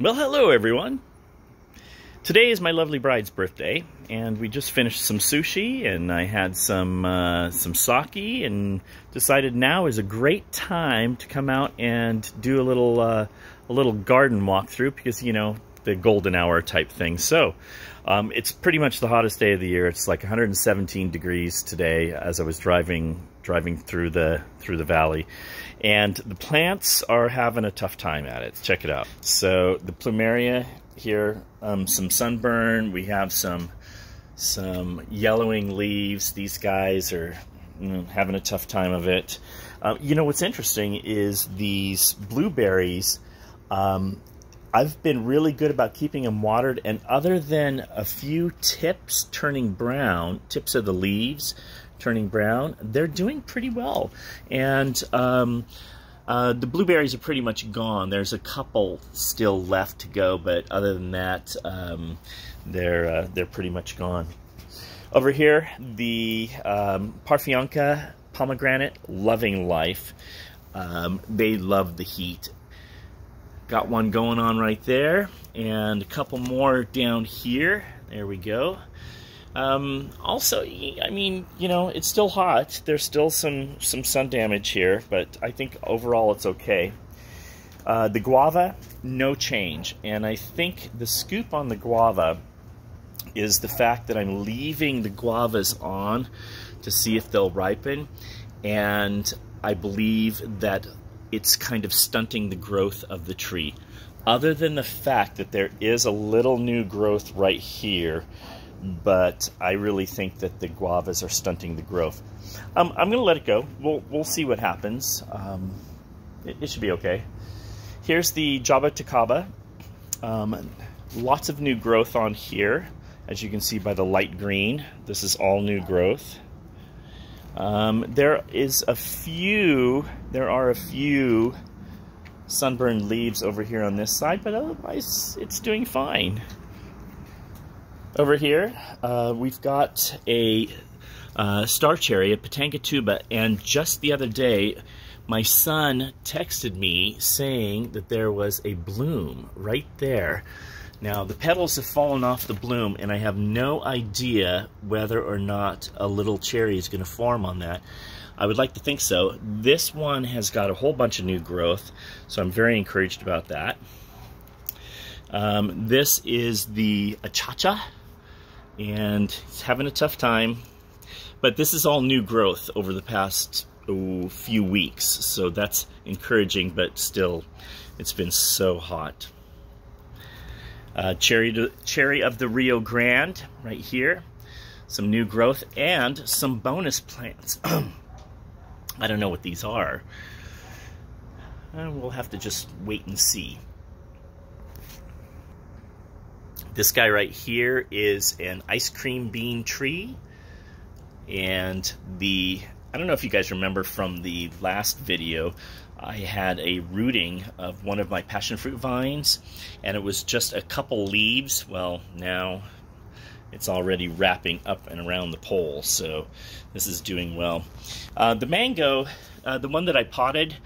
Well, hello everyone. Today is my lovely bride's birthday, and we just finished some sushi, and I had some sake, and decided now is a great time to come out and do a little garden walkthrough because, you know, the golden hour type thing. So it's pretty much the hottest day of the year. It's like 117 degrees today as I was driving through the valley, and the plants are having a tough time at it. Check it out. So the plumeria here, some sunburn. We have some yellowing leaves. These guys are having a tough time of it. You know what's interesting is these blueberries. I've been really good about keeping them watered, and other than a few tips turning brown, tips of the leaves turning brown, they're doing pretty well. And the blueberries are pretty much gone. There's a couple still left to go, but other than that, they're pretty much gone. Over here, the Parfionca pomegranate, loving life. They love the heat. Got one going on right there, and a couple more down here. There we go. Also, I mean, you know, it's still hot. There's still some sun damage here, but I think overall it's okay. The guava, no change. And I think the scoop on the guava is the fact that I'm leaving the guavas on to see if they'll ripen. And I believe that it's kind of stunting the growth of the tree. Other than the fact that there is a little new growth right here, but I really think that the guavas are stunting the growth. I'm going to let it go. We'll see what happens. It should be okay. Here's the Jaboticaba. Lots of new growth on here, as you can see by the light green. This is all new growth. There are a few sunburned leaves over here on this side, but otherwise it's doing fine. Over here, we've got a star cherry, a Pitanga, and just the other day, my son texted me saying that there was a bloom right there. Now, the petals have fallen off the bloom, and I have no idea whether or not a little cherry is going to form on that. I would like to think so. This one has got a whole bunch of new growth, so I'm very encouraged about that. This is the Achacha, and it's having a tough time. But this is all new growth over the past few weeks, so that's encouraging, but still, it's been so hot. Cherry of the Rio Grande right here, some new growth, and some bonus plants. I don't know what these are. We'll have to just wait and see. This guy right here is an ice cream bean tree, and I don't know if you guys remember from the last video, I had a rooting of one of my passion fruit vines, and it was just a couple leaves. Well, now it's already wrapping up and around the pole, so this is doing well. The mango, the one that I potted,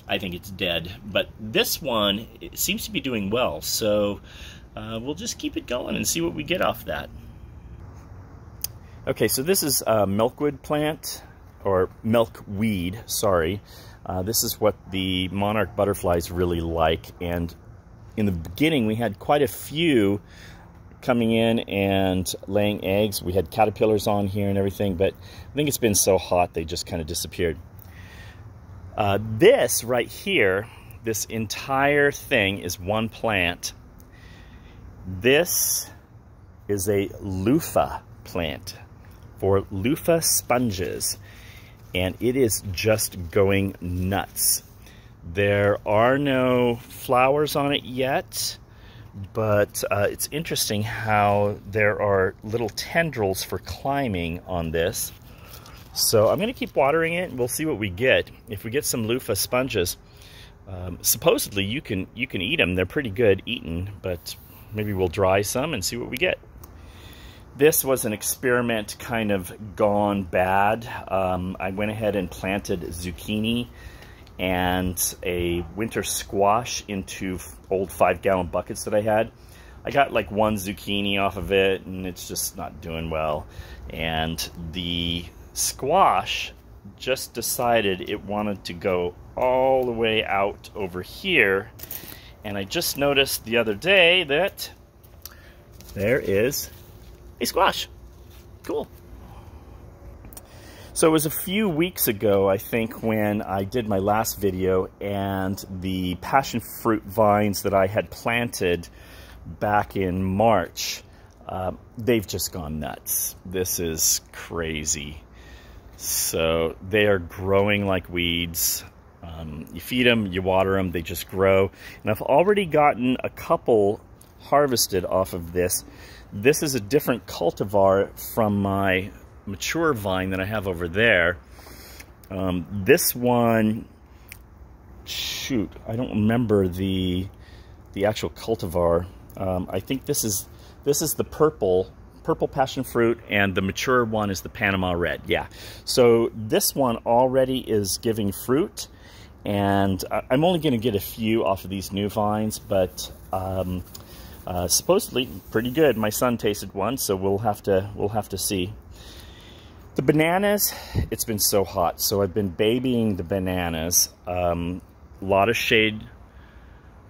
I think it's dead, but this one, it seems to be doing well, so we'll just keep it going and see what we get off that. Okay, so this is a milkweed plant, or milkweed, sorry. This is what the monarch butterflies really like, and in the beginning we had quite a few coming in and laying eggs. We had caterpillars on here and everything, but I think it's been so hot they just kind of disappeared. This right here, this entire thing is one plant. This is a loofah plant for loofah sponges, and it is just going nuts. There are no flowers on it yet, but it's interesting how there are little tendrils for climbing on this. So I'm going to keep watering it, and we'll see what we get. If we get some loofah sponges, supposedly you can eat them. They're pretty good eaten, but maybe we'll dry some and see what we get. This was an experiment kind of gone bad. I went ahead and planted zucchini and a winter squash into old 5-gallon buckets that I had. I got like one zucchini off of it, and it's just not doing well. And the squash just decided it wanted to go all the way out over here. And I just noticed the other day that there is a squash. Cool. So it was a few weeks ago, I think, when I did my last video, and the passion fruit vines that I had planted back in March, they've just gone nuts. This is crazy. So they are growing like weeds. You feed them, you water them, they just grow. And I've already gotten a couple harvested off of this. This is a different cultivar from my mature vine that I have over there. This one, shoot, I don't remember the actual cultivar. I think this is the purple passion fruit, and the mature one is the Panama Red. Yeah, so this one already is giving fruit, and I'm only going to get a few off of these new vines, but supposedly pretty good. My son tasted one, so we'll have to see. The bananas, it's been so hot, so I've been babying the bananas. A lot of shade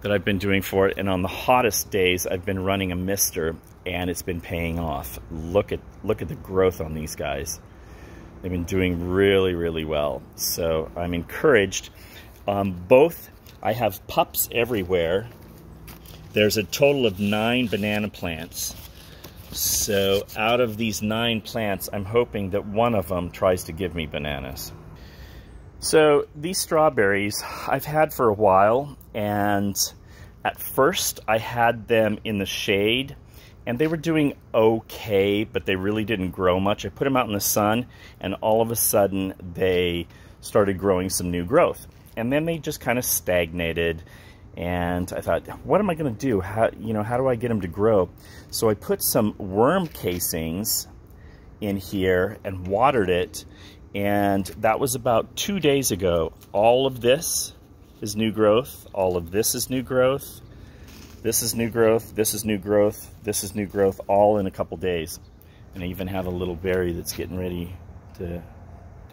that I've been doing for it, and on the hottest days I've been running a mister, and it's been paying off. Look at the growth on these guys. They've been doing really, really well, so I'm encouraged. Both, I have pups everywhere. There's a total of 9 banana plants. So out of these 9 plants, I'm hoping that one of them tries to give me bananas. So these strawberries I've had for a while, and at first I had them in the shade, and they were doing okay, but they really didn't grow much. I put them out in the sun, and all of a sudden they started growing some new growth. And then they just kind of stagnated. And I thought, what am I going to do? How do I get them to grow? So I put some worm casings in here and watered it. And that was about 2 days ago. All of this is new growth. All of this is new growth. This is new growth. This is new growth. This is new growth, all in a couple days. And I even have a little berry that's getting ready to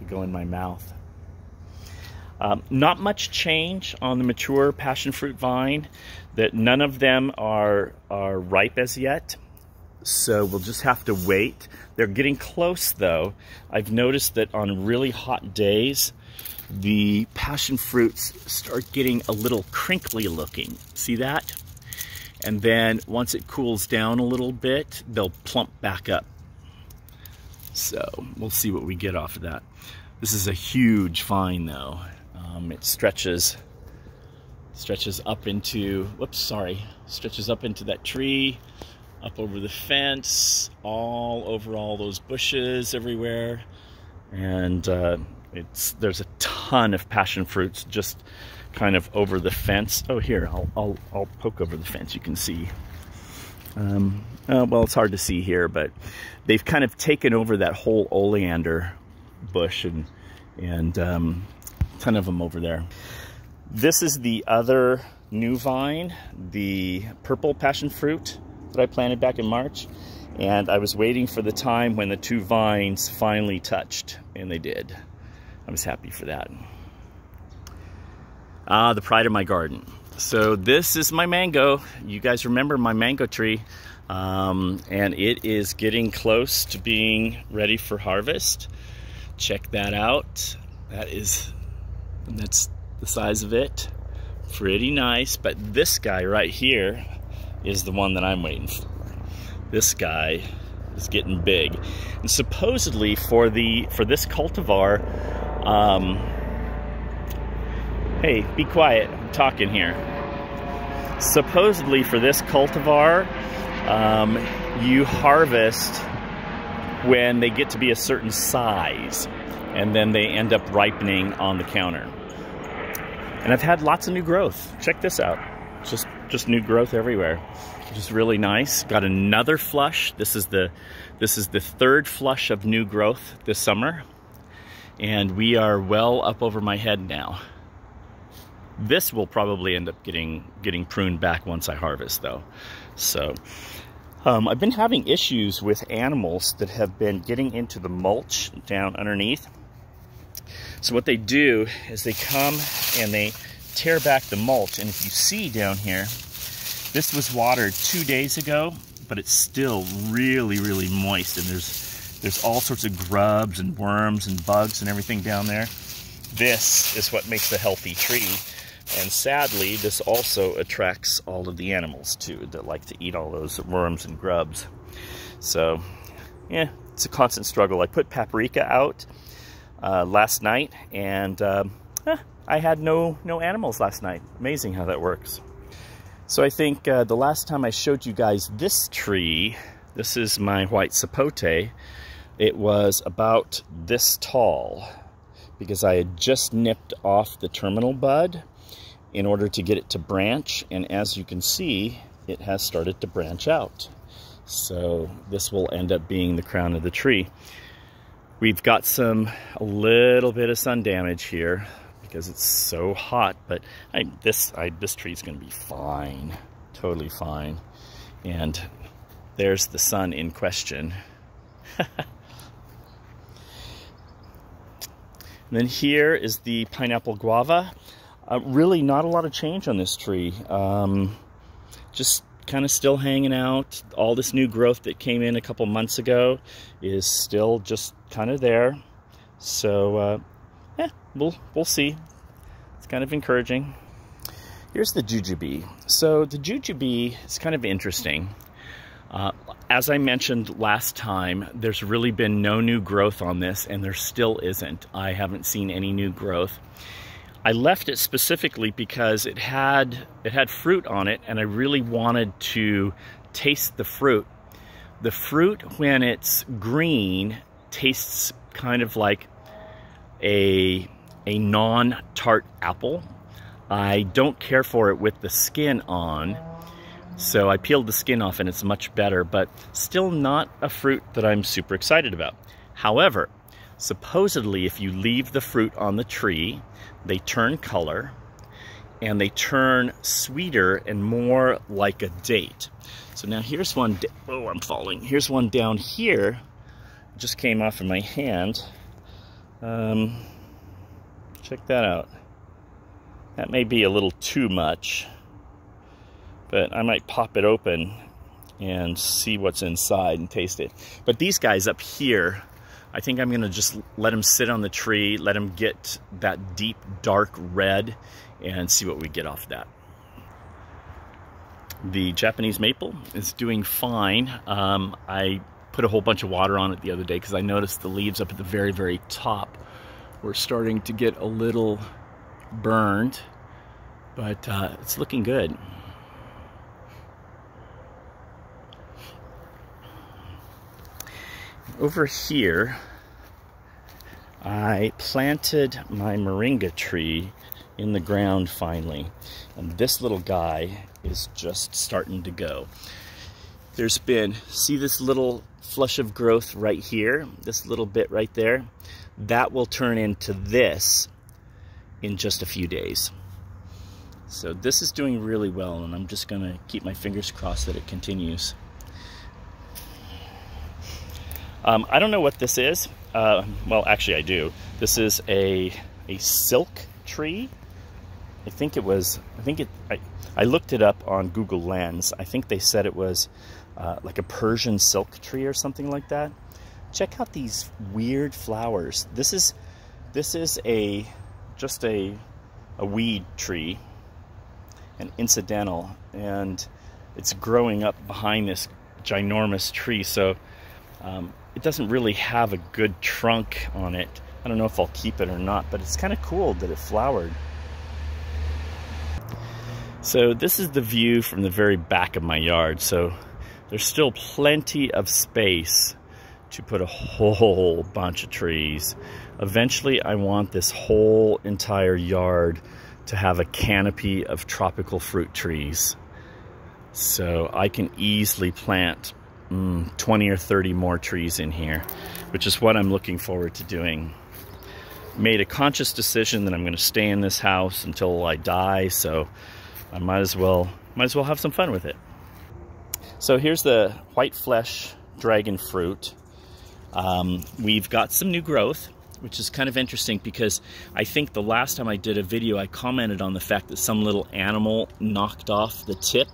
go in my mouth. Not much change on the mature passion fruit vine. That none of them are ripe as yet, so we'll just have to wait. They're getting close, though. I've noticed that on really hot days, the passion fruits start getting a little crinkly looking. See that? And then once it cools down a little bit, they'll plump back up. So we'll see what we get off of that. This is a huge vine, though. It stretches up into, stretches up into that tree, up over the fence, all over all those bushes everywhere. And there's a ton of passion fruits just kind of over the fence. Oh, here, I'll poke over the fence, you can see. Well, it's hard to see here, but they've kind of taken over that whole oleander bush, and ton of them over there. This is the other new vine, the purple passion fruit that I planted back in March, and I was waiting for the time when the 2 vines finally touched, and they did. I was happy for that. The pride of my garden. So this is my mango. You guys remember my mango tree, and it is getting close to being ready for harvest. Check that out. That's the size of it. Pretty nice, but this guy right here is the one that I'm waiting for. This guy is getting big, and supposedly for this cultivar, hey, be quiet, I'm talking here. Supposedly for this cultivar, you harvest when they get to be a certain size, and then they end up ripening on the counter. And I've had lots of new growth. Check this out. Just new growth everywhere, which is really nice. Got another flush. This is the 3rd flush of new growth this summer, and we are well up over my head now. This will probably end up getting pruned back once I harvest, though. So I've been having issues with animals that have been getting into the mulch down underneath. So what they do is they come and they tear back the mulch, and if you see down here, this was watered 2 days ago, but it's still really, really moist, and there's all sorts of grubs and worms and bugs and everything down there. This is what makes a healthy tree, and sadly, this also attracts all of the animals too that like to eat all those worms and grubs. So, yeah, it's a constant struggle. I put paprika out last night, and I had no animals last night. Amazing how that works. So I think the last time I showed you guys this tree, this is my white sapote, it was about this tall because I had just nipped off the terminal bud in order to get it to branch, and as you can see, it has started to branch out. So this will end up being the crown of the tree. We've got a little bit of sun damage here because it's so hot, but this tree's gonna be fine, totally fine. And there's the sun in question. And then here is the pineapple guava. Really not a lot of change on this tree. Just kind of still hanging out. All this new growth that came in a couple months ago is still just kind of there. So yeah, we'll see. It's kind of encouraging. Here's the jujube. So the jujube is kind of interesting. As I mentioned last time, there's really been no new growth on this, and there still isn't. I haven't seen any new growth. I left it specifically because it had fruit on it, and I really wanted to taste the fruit. The fruit, when it's green, tastes kind of like a non-tart apple. I don't care for it with the skin on, so I peeled the skin off and it's much better, but still not a fruit that I'm super excited about. However, supposedly if you leave the fruit on the tree, they turn color and they turn sweeter and more like a date. So now here's one, oh, I'm falling. Here's one down here, just came off of my hand. Check that out. That may be a little too much, but I might pop it open and see what's inside and taste it. But these guys up here, I think I'm gonna just let them sit on the tree, let them get that deep, dark red, and see what we get off that. The Japanese maple is doing fine. I put a whole bunch of water on it the other day because I noticed the leaves up at the very, very top were starting to get a little burned, but it's looking good. Over here, I planted my moringa tree in the ground finally, and this little guy is just starting to go. There's been, see this little flush of growth right here, this little bit right there? That will turn into this in just a few days. So this is doing really well, and I'm just gonna keep my fingers crossed that it continues. I don't know what this is. Well, actually I do. This is a silk tree. I looked it up on Google Lens. I think they said it was like a Persian silk tree or something like that. Check out these weird flowers. This is just a weed tree, an incidental, and it's growing up behind this ginormous tree. So it doesn't really have a good trunk on it. I don't know if I'll keep it or not, but it's kind of cool that it flowered. So this is the view from the very back of my yard. So there's still plenty of space to put a whole bunch of trees. Eventually I want this whole entire yard to have a canopy of tropical fruit trees. So I can easily plant 20 or 30 more trees in here, which is what I'm looking forward to doing. made a conscious decision that I'm going to stay in this house until I die, so I might as well have some fun with it. So here's the white flesh dragon fruit. We've got some new growth, which is kind of interesting because I think the last time I did a video, I commented on the fact that some little animal knocked off the tip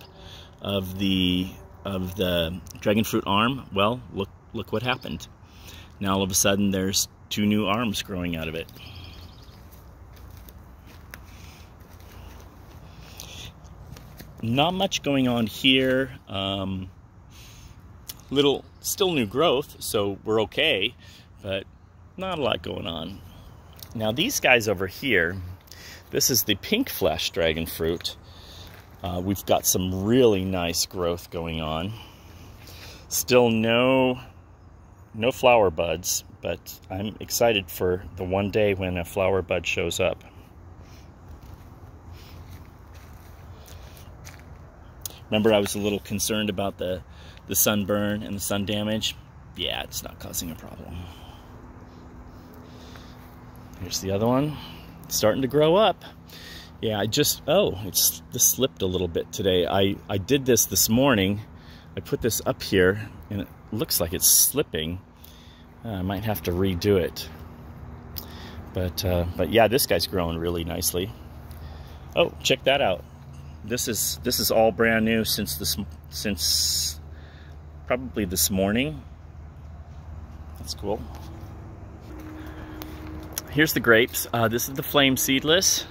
of the dragon fruit arm. Well, look what happened. Now all of a sudden there's 2 new arms growing out of it. Not much going on here. Still new growth, so we're okay, but not a lot going on. Now these guys over here, this is the pink flesh dragon fruit. We've got some really nice growth going on. Still no flower buds, but I'm excited for the one day when a flower bud shows up. Remember, I was a little concerned about the sunburn and the sun damage. Yeah, it's not causing a problem. Here's the other one. It's starting to grow up. Yeah, this slipped a little bit today. I did this morning. I put this up here, and it looks like it's slipping. I might have to redo it. But yeah, this guy's growing really nicely. Oh, check that out. This is all brand new since probably this morning. That's cool. Here's the grapes. This is the flame seedless.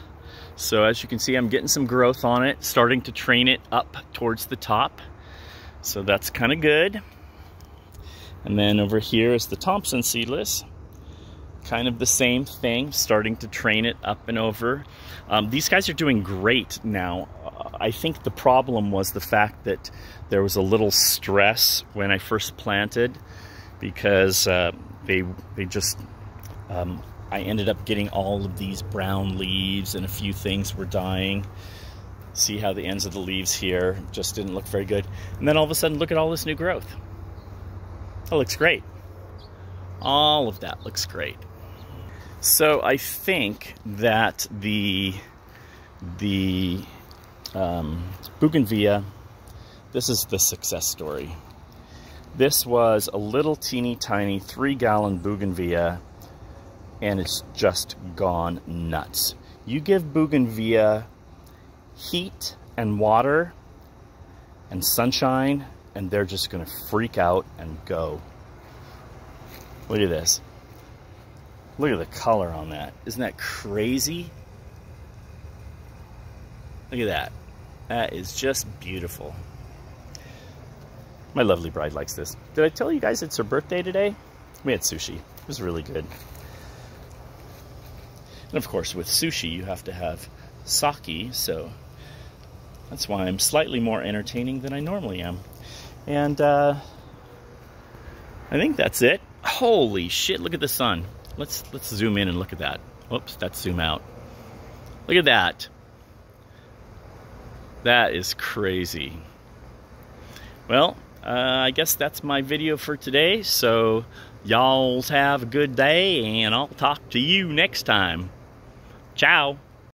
So as you can see, I'm getting some growth on it, starting to train it up towards the top. So that's kind of good. And then over here is the Thompson seedless. Kind of the same thing, starting to train it up and over. These guys are doing great now. I think the problem was the fact that there was a little stress when I first planted, because I ended up getting all of these brown leaves, and a few things were dying. See how the ends of the leaves here just didn't look very good. And then all of a sudden, look at all this new growth. That looks great. All of that looks great. So I think that the bougainvillea, this is the success story. This was a little teeny tiny 3-gallon bougainvillea, and it's just gone nuts. You give bougainvillea heat and water and sunshine, and they're just gonna freak out and go. Look at this. Look at the color on that. Isn't that crazy? Look at that. That is just beautiful. My lovely bride likes this. Did I tell you guys it's her birthday today? We had sushi. It was really good. And of course, with sushi, you have to have sake, so that's why I'm slightly more entertaining than I normally am. And I think that's it. Holy shit, look at the sun. Let's zoom in and look at that. Whoops, that's zoom out. Look at that. That is crazy. Well, I guess that's my video for today. So y'all have a good day, and I'll talk to you next time. Ciao.